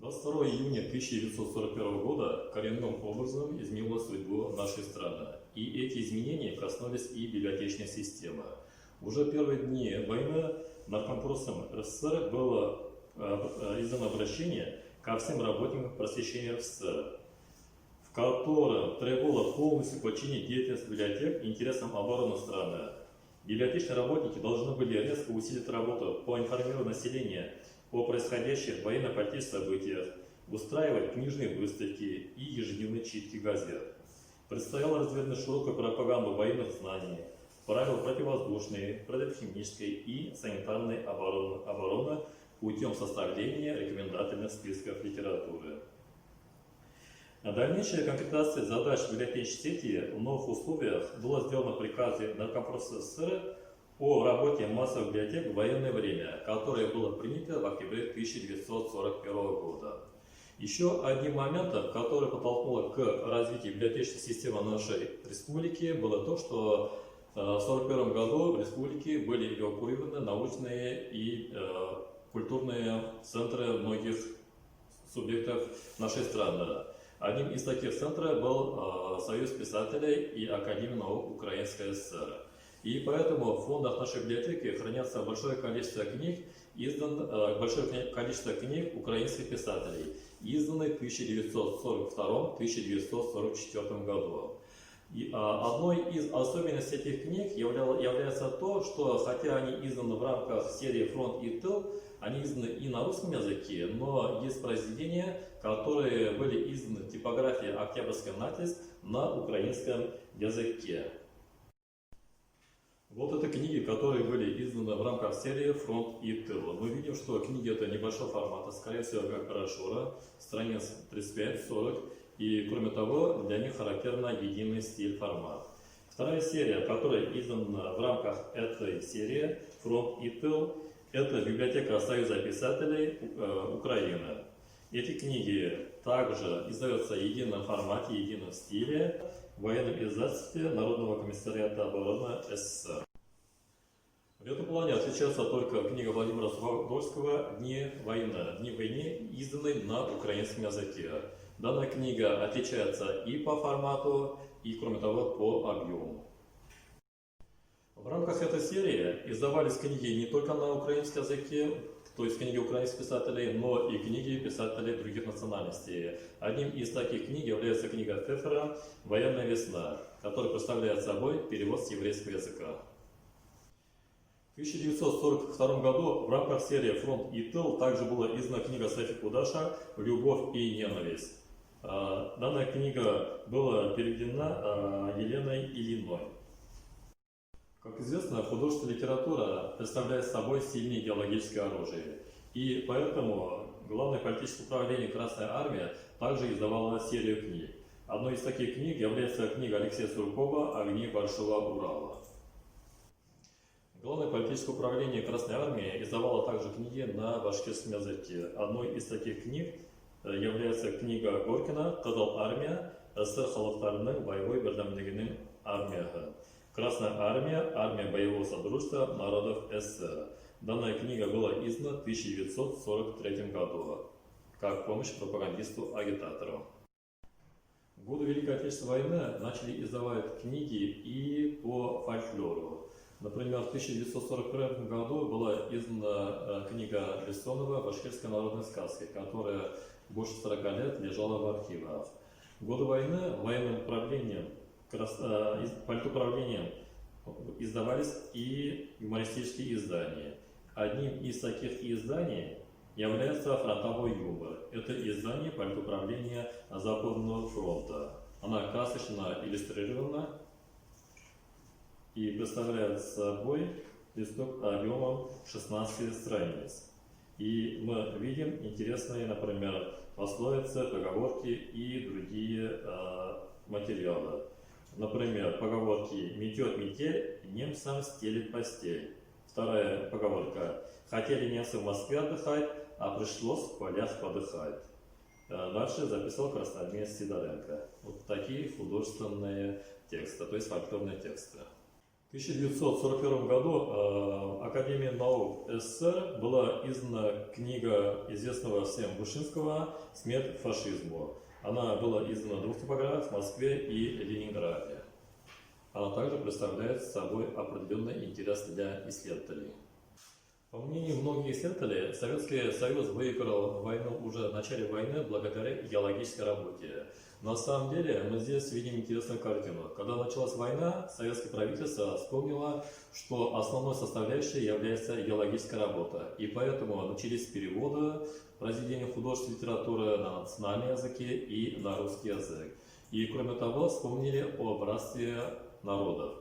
22 июня 1941 года коренным образом изменила судьбу нашей страны. И эти изменения коснулись и библиотечной системы. Уже первые дни войны Наркомпросом РСФСР было издано обращение ко всем работникам просвещения РСФСР, в котором требовало полностью подчинить деятельность библиотек интересам обороны страны. Библиотечные работники должны были резко усилить работу по информированию населения о происходящих военно-политических событиях, устраивать книжные выставки и ежедневные читки газет. Предстояло развернуть широкую пропаганду военных знаний, правил противовоздушной, противохимической и санитарной обороны путем составления рекомендательных списков литературы. Дальнейшая конкретизация задач библиотечной сети в новых условиях была сделана в приказе Наркомпроса СССР о работе массовых библиотек в военное время, которое было принято в октябре 1941 года. Еще одним моментом, который подтолкнуло к развитию библиотечной системы нашей республики, было то, что в 1941 году в республике были эвакуированы научные и культурные центры многих субъектов нашей страны. Одним из таких центров был Союз писателей и Академия наук Украинской ССР. И поэтому в фондах нашей библиотеки хранятся большое количество книг, украинских писателей, изданных в 1942-1944 году. И одной из особенностей этих книг является то, что хотя они изданы в рамках серии «Фронт и тыл», они изданы и на русском языке, но есть произведения, которые были изданы в типографии «Октябрьский натиск» на украинском языке. Вот это книги, которые были изданы в рамках серии «Фронт и тыл». Мы видим, что книги это небольшого формата, скорее всего, как брошюра, страниц 35-40, и кроме того, для них характерно единый стиль формат. Вторая серия, которая издана в рамках этой серии «Фронт и тыл», это библиотека Союза писателей Украины. Эти книги также издаются в едином формате, едином стиле в военном издательстве Народного комиссариата обороны СССР. В этом плане отличается только книга Владимира Суходольского «Дни войны», изданной на украинском языке. Данная книга отличается и по формату, и, кроме того, по объему. В рамках этой серии издавались книги не только на украинском языке, то есть книги украинских писателей, но и книги писателей других национальностей. Одним из таких книг является книга Пфеффера «Военная весна», которая представляет собой перевод с еврейского языка. В 1942 году в рамках серии «Фронт и тыл» также была издана книга Софи Кудаша «Любовь и ненависть». Данная книга была переведена Еленой Ильиной. Как известно, художественная литература представляет собой сильное идеологическое оружие. И поэтому Главное политическое управление Красной Армии также издавало серию книг. Одной из таких книг является книга Алексея Суркова «Огни Большого Урала». Главное политическое управление Красной Армии издавало также книги на башкирском языке. Одной из таких книг является книга Горкина «Кызыл армия. СССР халықтарының боевой бірдәмлігінің армиясы». Красная армия, армия боевого содружества народов СССР. Данная книга была издана в 1943 году как помощь пропагандисту-агитатору. В годы Великой Отечественной войны начали издавать книги и по фольклору. Например, в 1941 году была издана книга Бессонова «Башкирская народная сказка», которая больше 40 лет лежала в архивах. В годы войны военным управлением, политуправлением издавались и юмористические издания. Одним из таких изданий является «Фронтовой юмор». Это издание политуправления Западного фронта. Она красочно иллюстрирована и представляет собой листок объемом 16 страниц. И мы видим интересные, например, пословицы, поговорки и другие материалы. Например, поговорки «метет метель, немцам стелит постель». Вторая поговорка «хотели немцы в Москве отдыхать, а пришлось в полях подыхать». Дальше записал красноармеец Сидоренко. Вот такие художественные тексты, то есть фольклорные тексты. В 1941 году Академией наук СССР была издана книга известного всем Вышинского «Смерть фашизму». Она была издана в 2 типографиях в Москве и Ленинграде. Она также представляет собой определенный интерес для исследователей. По мнению многих исследователей, Советский Союз выиграл войну уже в начале войны благодаря геологической работе. На самом деле мы здесь видим интересную картину. Когда началась война, советское правительство вспомнило, что основной составляющей является геологическая работа. И поэтому начались переводы произведений художественной литературы на национальный языке и на русский язык. И кроме того, вспомнили о братстве народов.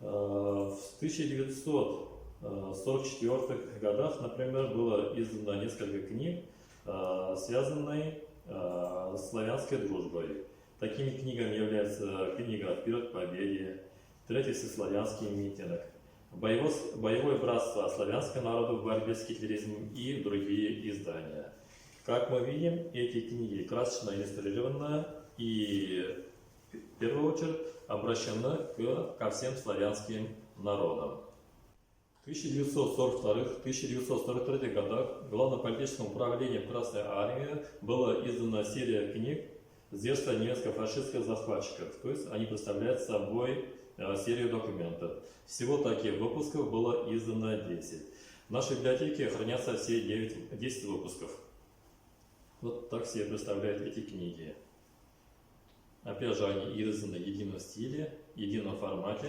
В 1944 годах, например, было издано несколько книг, связанных с славянской дружбой. Такими книгами являются книга «Вперед к победе», «Третий всеславянский митинг», «Боевое братство славянских народов в борьбе с гитлеризмом» и другие издания. Как мы видим, эти книги красочно иллюстрированы и в первую очередь обращены ко всем славянским народам. В 1942-1943 годах в Главном политическом управлении Красной Армии была издана серия книг «Зверства немецко-фашистских захватчиков», то есть они представляют собой серию документов. Всего таких выпусков было издано 10. В нашей библиотеке хранятся все 10 выпусков. Вот так себе представляют эти книги. Опять же, они изданы в едином стиле, в едином формате.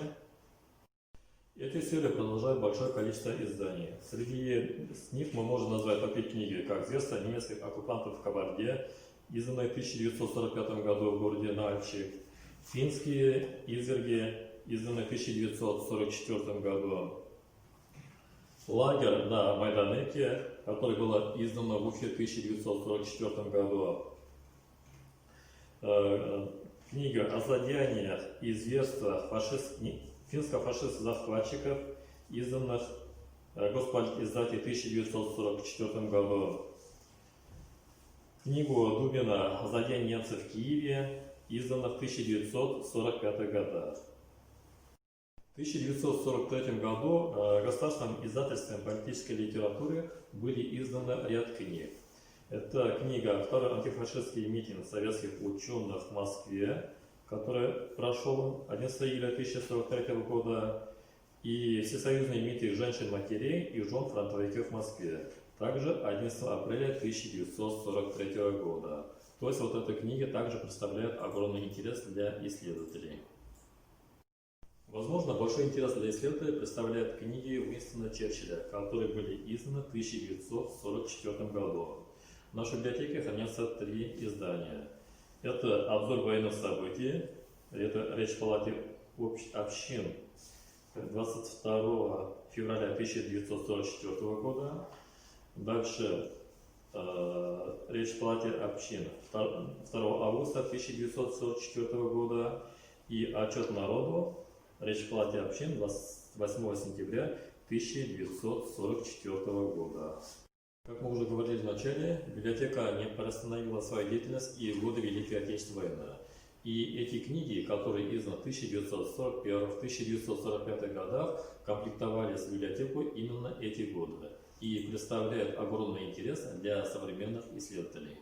Эти серии продолжают большое количество изданий. Среди них мы можем назвать такие книги, как «Зверство немецких оккупантов в Кабарде», изданные в 1945 году в городе Нальчик, «Финские изверги», изданные в 1944 году, «Лагерь на Майданеке», который был издан в Уфе в 1944 году, книга о злодеяниях и зверствах финско-фашистских захватчиков, изданных Госполитиздате в 1944 году. Книгу Дубина о злодеянии немцев в Киеве, изданных в 1945 годах. В 1943 году государственным издательством политической литературы были изданы ряд книг. Это книга «Второй антифашистский митинг советских ученых в Москве», который прошел 11 июля 1943 года, и «Всесоюзный митинг женщин-матерей и жен фронтовиков в Москве», также 11 апреля 1943 года. То есть вот эта книга также представляет огромный интерес для исследователей. Возможно, большой интерес для исследователей представляют книги Уинстона Черчилля, которые были изданы в 1944 году. В нашей библиотеке хранятся 3 издания. Это «Обзор военных событий», это «Речь в палате общин» 22 февраля 1944 года. Дальше «Речь в палате общин» 2 августа 1944 года. И «Отчет народу», «Речь в палате общин» 28 сентября 1944 года. Как мы уже говорили в начале, библиотека не приостановила свою деятельность и в годы Великой Отечественной войны. И эти книги, которые изданы в 1941-1945 годах, комплектовали в библиотеку именно эти годы и представляют огромный интерес для современных исследователей.